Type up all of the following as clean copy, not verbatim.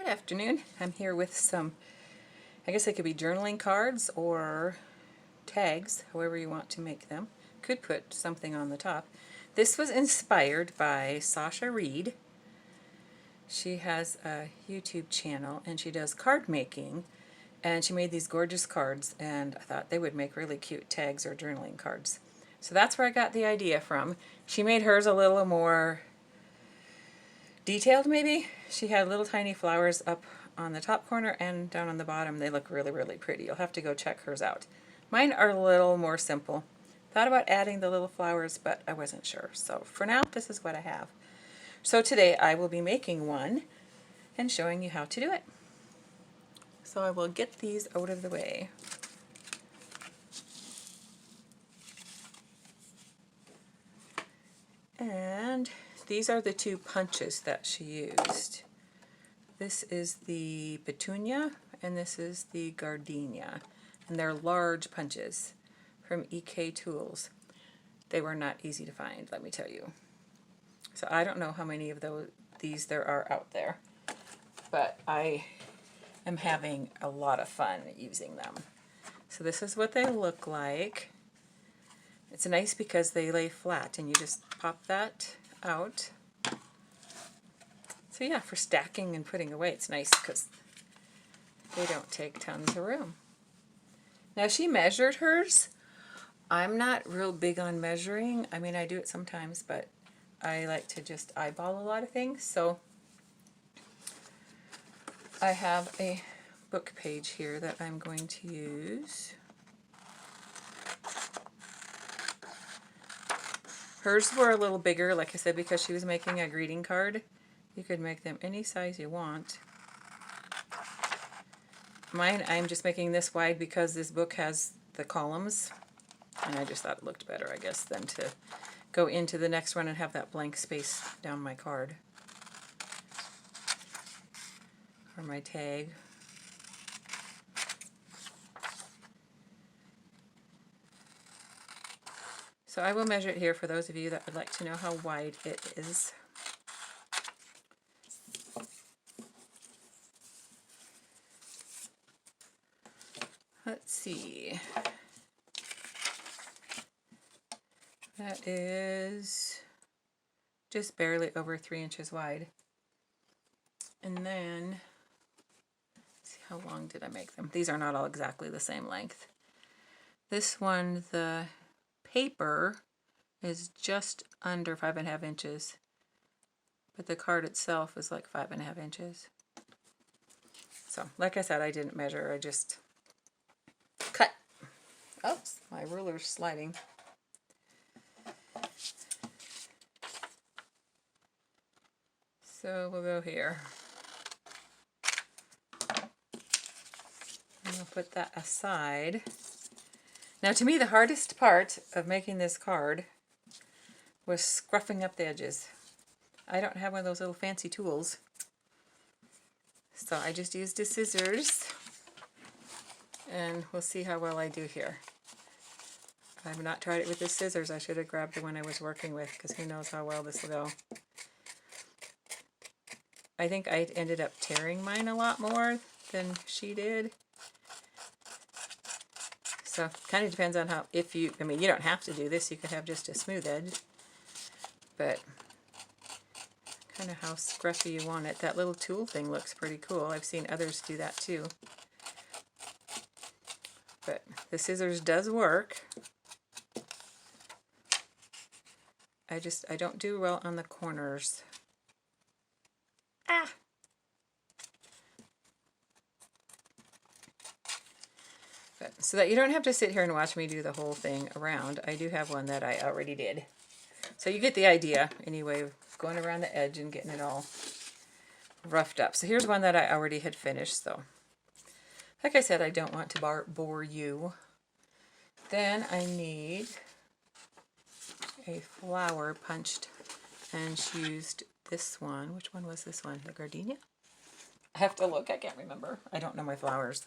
Good afternoon. I'm here with some, I guess they could be journaling cards or tags, however you want to make them. Could put something on the top. This was inspired by Sasha Reade. She has a YouTube channel and she does card making, and she made these gorgeous cards, and I thought they would make really cute tags or journaling cards. So that's where I got the idea from. She made hers a little more detailed, maybe. She had little tiny flowers up on the top corner and down on the bottom. They look really, really pretty. You'll have to go check hers out. Mine are a little more simple. Thought about adding the little flowers, but I wasn't sure. So for now, this is what I have. So today I will be making one and showing you how to do it. So I will get these out of the way. And these are the two punches that she used. This is the Petunia and this is the Gardenia. And they're large punches from EK Tools. They were not easy to find, let me tell you. So I don't know how many of these there are out there, but I am having a lot of fun using them. So this is what they look like. It's nice because they lay flat and you just pop that out. So yeah, for stacking and putting away, it's nice because they don't take tons of room. Now she measured hers. I'm not real big on measuring. I mean, I do it sometimes, but I like to just eyeball a lot of things. So I have a book page here that I'm going to use. Hers were a little bigger, like I said, because she was making a greeting card. You could make them any size you want. Mine, I'm just making this wide because this book has the columns, and I just thought it looked better, I guess, than to go into the next one and have that blank space down my card or my tag. So I will measure it here for those of you that would like to know how wide it is. Let's see. That is just barely over 3 inches wide. And then, let's see, how long did I make them? These are not all exactly the same length. This one, the paper is just under 5.5 inches, but the card itself is like 5.5 inches. So, like I said, I didn't measure, I just cut. Oops, my ruler's sliding. So we'll go here. And we'll put that aside. Now to me the hardest part of making this card was scruffing up the edges. I don't have one of those little fancy tools. So I just used the scissors. And we'll see how well I do here. I've not tried it with the scissors. I should have grabbed the one I was working with, because who knows how well this will go. I think I ended up tearing mine a lot more than she did. So kind of depends on how, I mean, you don't have to do this. You could have just a smooth edge. But kind of how scruffy you want it. That little tool thing looks pretty cool. I've seen others do that too. But the scissors does work. I don't do well on the corners. Ah! But, so that you don't have to sit here and watch me do the whole thing around, I do have one that I already did. So you get the idea, anyway, of going around the edge and getting it all roughed up. So here's one that I already had finished, so like I said, I don't want to bore you. Then I need a flower punched, and she used this one. Which one was this one? The Gardenia? I have to look. I can't remember. I don't know my flowers.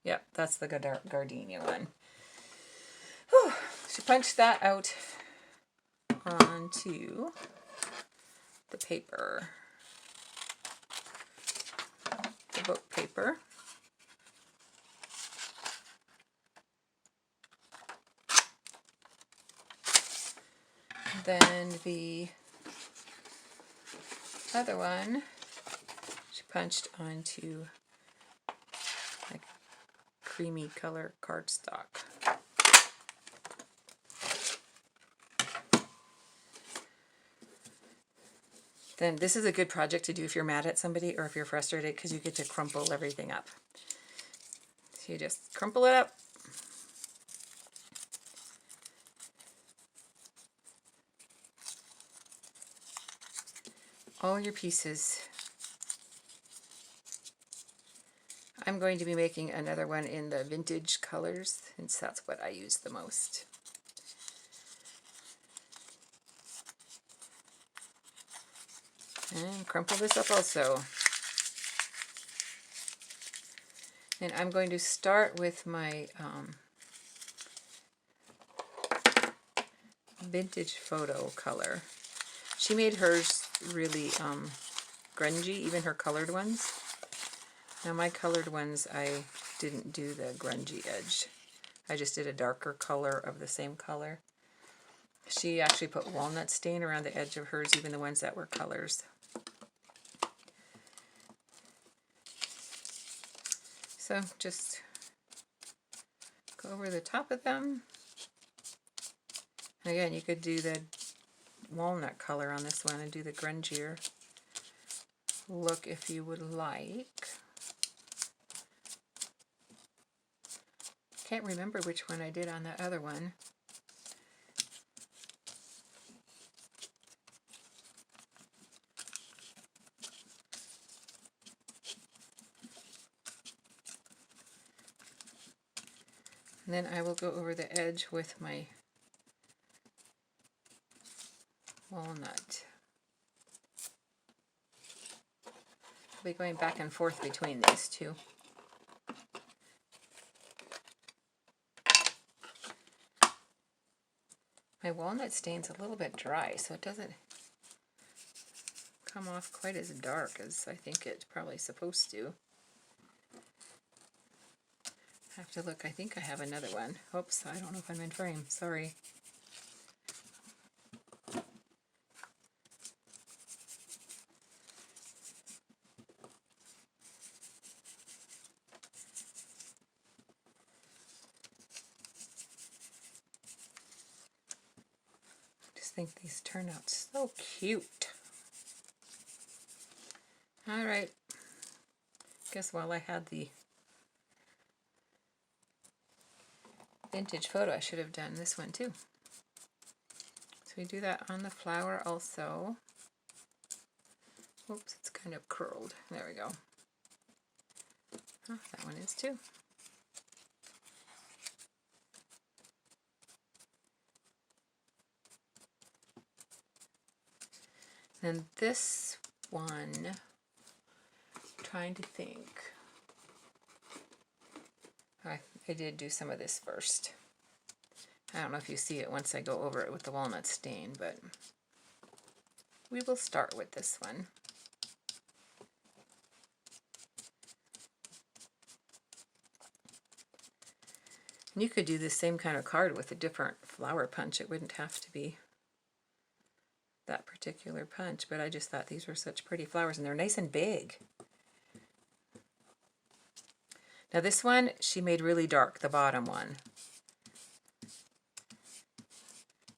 Yep, that's the Gardenia one. Whew. She punched that out onto the paper, the book paper. Then the other one, she punched onto like creamy color cardstock. Then this is a good project to do if you're mad at somebody or if you're frustrated, because you get to crumple everything up. So you just crumple it up. All your pieces. I'm going to be making another one in the vintage colors, since that's what I use the most. And crumple this up also. And I'm going to start with my vintage photo color. She made hers really grungy, even her colored ones. Now my colored ones, I didn't do the grungy edge. I just did a darker color of the same color. She actually put walnut stain around the edge of hers, even the ones that were colors. So just go over the top of them. And again, you could do the walnut color on this one and do the grungier look if you would like. Can't remember which one I did on that other one. And then I will go over the edge with my walnut. I'll be going back and forth between these two. My walnut stain's a little bit dry, so it doesn't come off quite as dark as I think it's probably supposed to. I have to look. I think I have another one. Oops, I don't know if I'm in frame. Sorry. I just think these turn out so cute. All right. Guess while I had the vintage photo, I should have done this one too. So we do that on the flower also. Oops, it's kind of curled. There we go. Oh, that one is too. And this one, trying to think. I did do some of this first. I don't know if you see it once I go over it with the walnut stain, but we will start with this one. And you could do the same kind of card with a different flower punch. It wouldn't have to be that particular punch, but I just thought these were such pretty flowers, and they're nice and big. Now this one, she made really dark, the bottom one.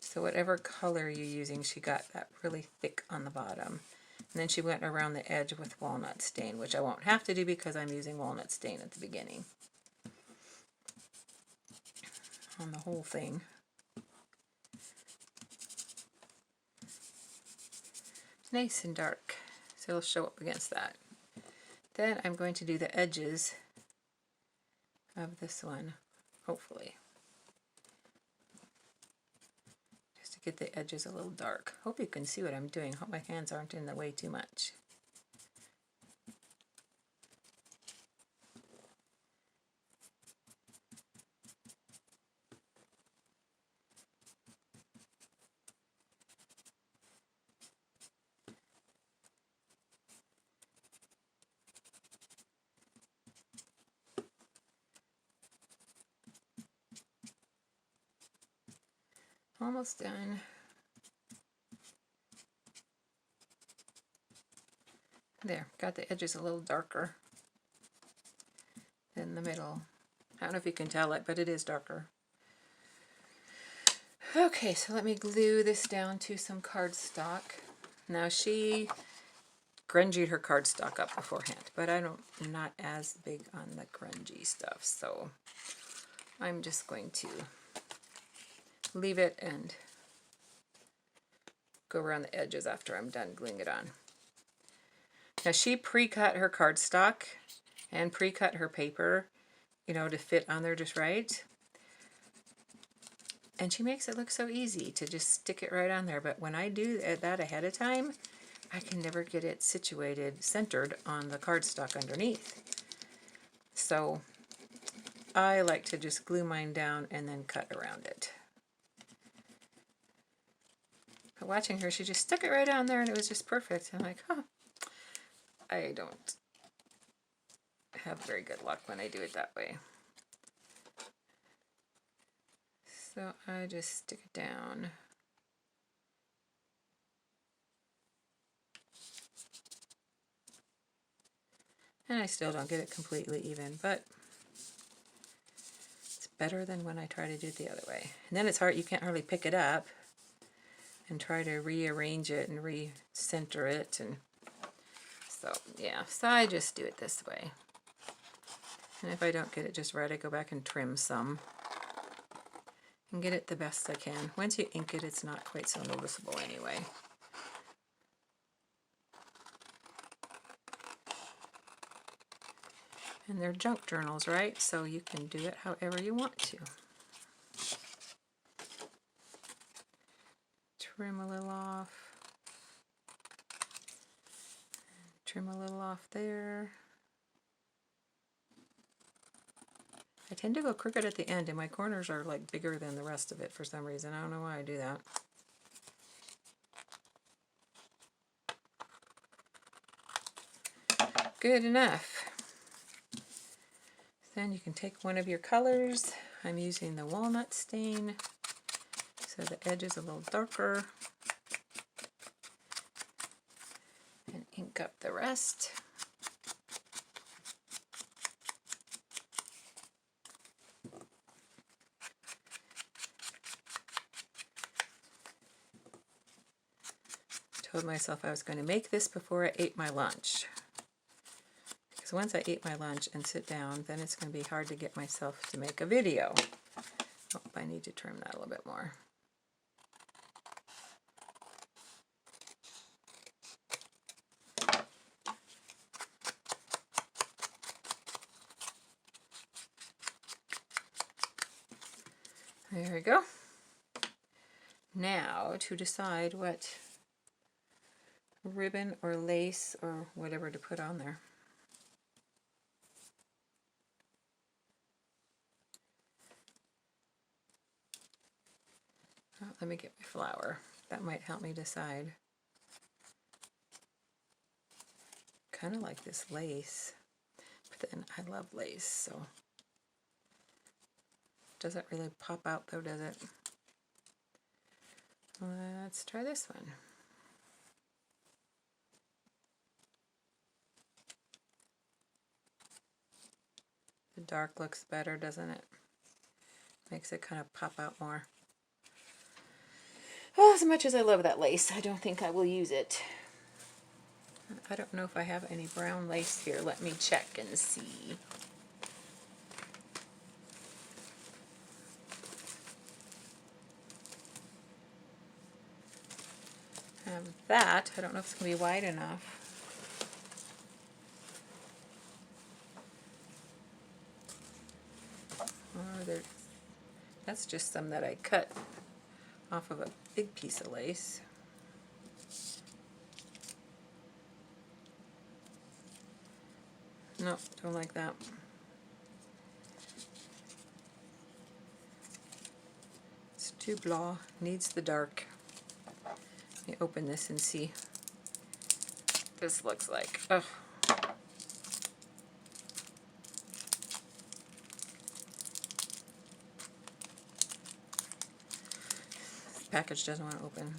So whatever color you're using, she got that really thick on the bottom. And then she went around the edge with walnut stain, which I won't have to do because I'm using walnut stain at the beginning. On the whole thing. Nice and dark, so it'll show up against that. Then I'm going to do the edges of this one, hopefully. Just to get the edges a little dark. Hope you can see what I'm doing. Hope my hands aren't in the way too much. almost done. There, got the edges a little darker than the middle. I don't know if you can tell it, but it is darker. Okay, so let me glue this down to some cardstock. Now she grungied her cardstock up beforehand, but I'm not as big on the grungy stuff, so I'm just going to leave it and go around the edges after I'm done gluing it on. Now she pre-cut her cardstock and pre-cut her paper, you know, to fit on there just right. And she makes it look so easy to just stick it right on there. But when I do that ahead of time, I can never get it situated, centered on the cardstock underneath. So I like to just glue mine down and then cut around it. But watching her, she just stuck it right on there and it was just perfect. I'm like, huh, I don't have very good luck when I do it that way. So I just stick it down. And I still don't get it completely even, but it's better than when I try to do it the other way. And then it's hard, you can't hardly pick it up and try to rearrange it and recenter it. And so, yeah, so I just do it this way. And if I don't get it just right, I go back and trim some and get it the best I can. Once you ink it, it's not quite so noticeable anyway. And they're junk journals, right? So you can do it however you want to. Trim a little off. Trim a little off there. I tend to go crooked at the end, and my corners are like bigger than the rest of it for some reason. I don't know why I do that. Good enough. Then you can take one of your colors. I'm using the walnut stain, so the edge is a little darker. And ink up the rest. Told myself I was going to make this before I ate my lunch. Because once I eat my lunch and sit down, then it's going to be hard to get myself to make a video. Oh, I need to trim that a little bit more. There we go. Now to decide what ribbon or lace or whatever to put on there. Oh, let me get my flower. That might help me decide. Kind of like this lace, but then I love lace, so doesn't really pop out though, does it? Let's try this one. The dark looks better, doesn't it? Makes it kind of pop out more. Well, as much as I love that lace, I don't think I will use it. I don't know if I have any brown lace here. Let me check and see. I have that. I don't know if it's going to be wide enough. That's just some that I cut off of a big piece of lace. Nope, don't like that. It's too blah, needs the dark. Let me open this and see what this looks like. Oh. package doesn't want to open.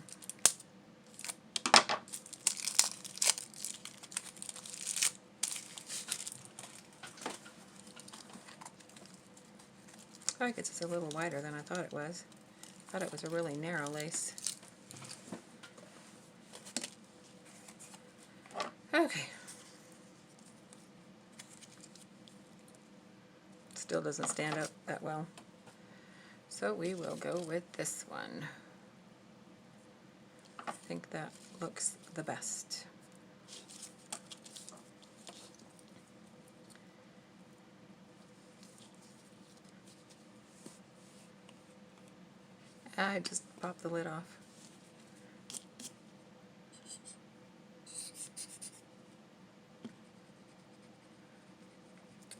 I guess it's a little wider than I thought it was. I thought it was a really narrow lace. Okay. Still doesn't stand up that well. So we will go with this one. I think that looks the best. I just popped the lid off.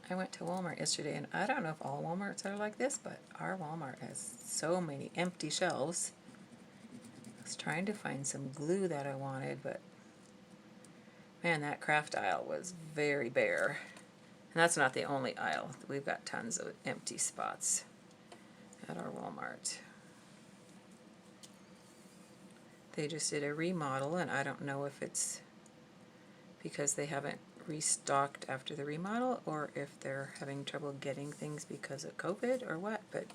I went to Walmart yesterday, and I don't know if all Walmarts are like this, but our Walmart has so many empty shelves. I was trying to find some glue that I wanted, but man, that craft aisle was very bare. And that's not the only aisle. We've got tons of empty spots at our Walmart. They just did a remodel, and I don't know if it's because they haven't restocked after the remodel or if they're having trouble getting things because of COVID or what, but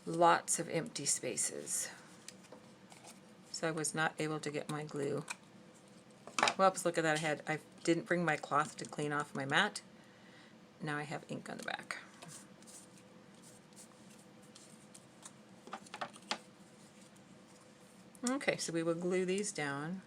lots of empty spaces. So I was not able to get my glue. Whoops, look at that ahead. I didn't bring my cloth to clean off my mat. Now I have ink on the back. Okay, so we will glue these down.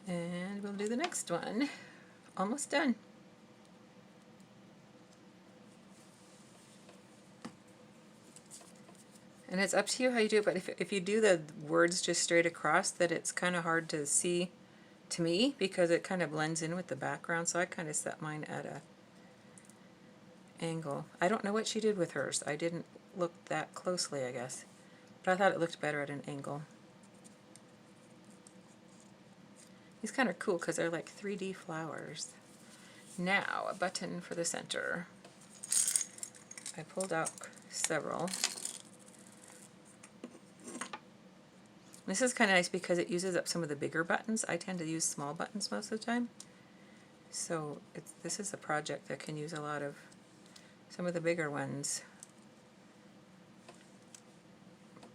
And we'll do the next one. Almost done. And it's up to you how you do it, but if you do the words just straight across, that it's kind of hard to see to me because it kind of blends in with the background, so I kind of set mine at a angle. I don't know what she did with hers. I didn't look that closely, I guess, but I thought it looked better at an angle. These kind of cool because they're like 3D flowers. Now, a button for the center. I pulled out several. This is kind of nice because it uses up some of the bigger buttons. I tend to use small buttons most of the time. So this is a project that can use a lot of some of the bigger ones.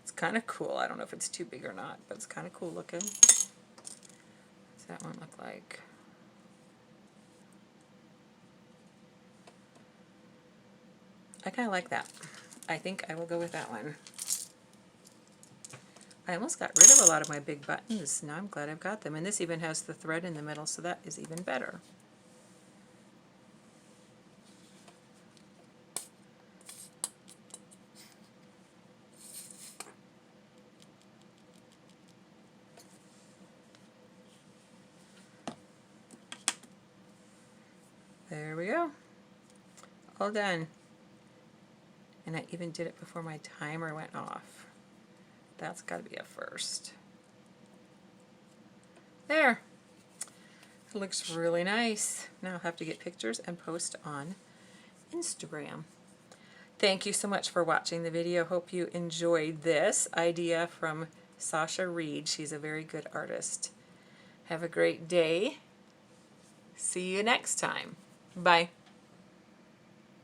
It's kind of cool. I don't know if it's too big or not, but it's kind of cool looking. What's that one look like? I kind of like that. I think I will go with that one. I almost got rid of a lot of my big buttons. Now I'm glad I've got them. And this even has the thread in the middle, so that is even better. There we go. All done. And I even did it before my timer went off. That's got to be a first. There. It looks really nice. Now I'll have to get pictures and post on Instagram. Thank you so much for watching the video. Hope you enjoyed this idea from Sasha Reade. She's a very good artist. Have a great day. See you next time. Bye.